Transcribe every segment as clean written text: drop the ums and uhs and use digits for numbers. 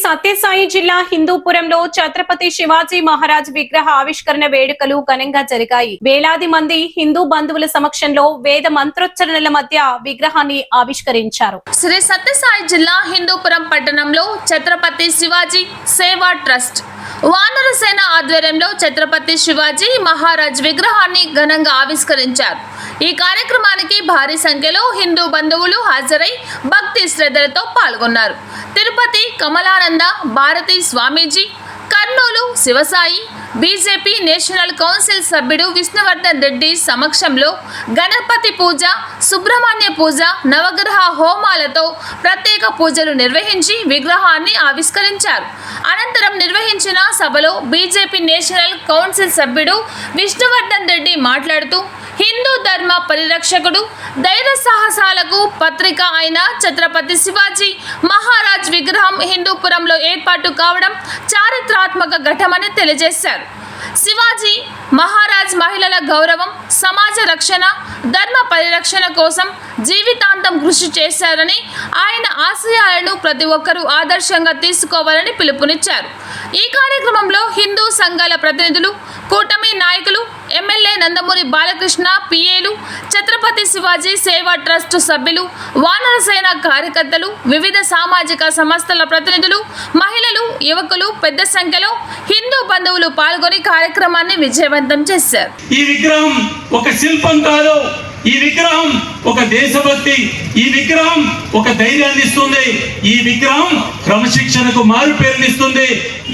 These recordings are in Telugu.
సత్యసాయి జిల్లా హిందూపురంలో ఛత్రపతి శివాజీ మహారాజ్ విగ్రహ ఆవిష్కరణ వేడుకలు ఘనంగా జరిగాయి. వేలాది మంది హిందూ బంధువుల సమక్షంలో వేద మంత్రోచ్చరణల మధ్య విగ్రహాన్ని ఆవిష్కరించారు. శ్రీ సత్యసాయి జిల్లా హిందూపురం పట్టణంలో ఛత్రపతి శివాజీ సేవా ట్రస్ట్ వానర సేన ఆధ్వర్యంలో ఛత్రపతి శివాజీ మహారాజ్ విగ్రహాన్ని ఘనంగా ఆవిష్కరించారు. ఈ కార్యక్రమానికి భారీ సంఖ్యలో హిందూ బంధువులు హాజరై భక్తి శ్రద్ధలతో పాల్గొన్నారు. Tirupati Kamalananda Bharati Swamiji, Kurnool Sivasai, BJP national council సభ్యుడు విష్ణువర్ధన్ రెడ్డి సమక్షంలో గణపతి పూజ, సుబ్రహ్మణ్య పూజ, నవగ్రహ హోమాలతో ప్రత్యేక పూజలు నిర్వహించి విగ్రహాన్ని ఆవిష్కరించారు. అనంతరం నిర్వహించిన సభలో బీజేపీ నేషనల్ కౌన్సిల్ సభ్యుడు విష్ణువర్ధన్ రెడ్డి మాట్లాడుతూ హిందూ ధర్మ పరిరక్షకుడు, ధైర్య సాహసాలకు పత్రిక అయిన ఛత్రపతి శివాజీ మహారాజ్ విగ్రహం హిందూపురంలో ఏర్పాటు కావడం చారిత్రాత్మక ఘట్టమని తెలియజేశారు. శివాజీ మహారాజ్ మహిళల గౌరవం, సమాజ రక్షణ, ధర్మ పరిరక్షణ కోసం జీవితాంతం కృషి చేశారని, ఆయన ఆశయాలను ప్రతి ఒక్కరూ ఆదర్శంగా తీసుకోవాలని పిలుపునిచ్చారు. ఈ కార్యక్రమంలో హిందూ సంఘాల ప్రతినిధులు, కూటమి నాయకులు, ఎమ్మెల్యే నందమూరి బాలకృష్ణ, పిఏలు, ఛత్రపతి శివాజీ సేవా ట్రస్ట్ సభ్యులు, వానరసేన కార్యకర్తలు, వివిధ సామాజిక సంస్థల ప్రతినిధులు, మహిళలు, యువకులు పెద్ద సంఖ్యలో హిందూ బంధువులు పాల్గొని కార్యక్రమాన్ని విజయవంతం చేశారు. ఈ విగ్రహం ఒక శిల్పం కాదు, ఈ విగ్రహం ఒక దేశభక్తి, ఈ విగ్రహం ఒక ధైర్యాన్ని ఇస్తుంది, ఈ విగ్రహం క్రమశిక్షణకు మారు పేరునిస్తుంది,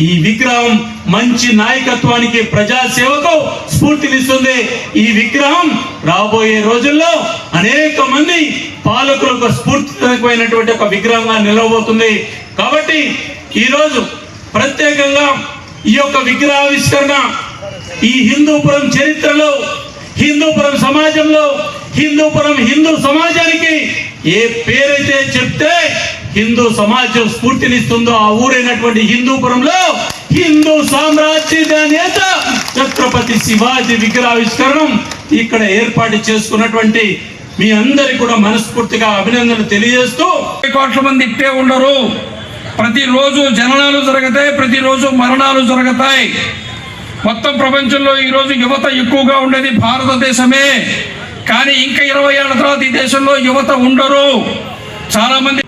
ఈ విగ్రహం మంచి నాయకత్వానికి, ప్రజాసేవకు స్ఫూర్తినిస్తుంది. ఈ విగ్రహం రాబోయే రోజుల్లో అనేక మంది పాలకులకు స్ఫూర్తిదాయకమైనటువంటి ఒక విగ్రహంగా నిలవబోతుంది. కాబట్టి ఈరోజు ప్రత్యేకంగా ఈ యొక్క విగ్రహావిష్కరణ ఈ హిందూపురం చరిత్రలో, హిందూపురం సమాజంలో, హిందూపురం హిందూ సమాజానికి ఏ పేరైతే చెప్తే హిందూ సమాజం స్ఫూర్తినిస్తుందో ఆ ఊరైనటువంటి హిందూపురంలో హిందూ సామ్రాజ్య నేత ఛత్రపతి శివాజీ విగ్రహావిష్కరణం ఇక్కడ ఏర్పాటు చేసుకున్నటువంటి మీ అందరికీ కూడా మనస్ఫూర్తిగా అభినందనలు తెలియజేస్తూ, కోట్ల మంది ఇట్టే ఉండరు. ప్రతిరోజు జననాలు జరుగుతాయి, ప్రతిరోజు మరణాలు జరుగుతాయి. మొత్తం ప్రపంచంలో ఈరోజు యువత ఎక్కువగా ఉండేది భారతదేశమే. కానీ ఇంకా 20 ఏళ్ల తర్వాత ఈ దేశంలో యువత ఉండరు. చాలామంది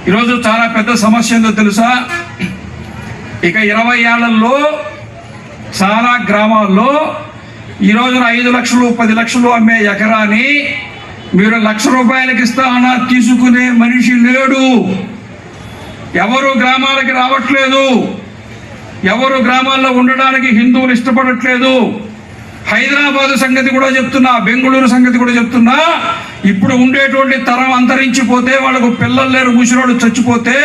ఈరోజు చాలా పెద్ద సమస్య ఏందో తెలుసా? ఇక 20 ఏళ్లలో చాలా గ్రామాల్లో ఈ రోజున 5 లక్షలు 10 లక్షలు అమ్మే ఎకరాన్ని మీరు 1,00,000 రూపాయలకి ఇస్తామన్నా తీసుకునే మనిషి లేడు. ఎవరు గ్రామాలకి రావట్లేదు, ఎవరు గ్రామాల్లో ఉండడానికి హిందువులు ఇష్టపడట్లేదు. హైదరాబాద్ సంగతి కూడా చెప్తున్నా, బెంగళూరు సంగతి కూడా చెప్తున్నా. ఇప్పుడు ఉండేటువంటి తరం అంతరించిపోతే, వాళ్ళకు పిల్లలు లేరు, ముసలోళ్ళు చచ్చిపోతే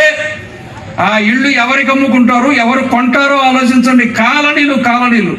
ఆ ఇళ్ళు ఎవరికి అమ్ముకుంటారు, ఎవరు కొంటారో ఆలోచించండి. కాలనీలు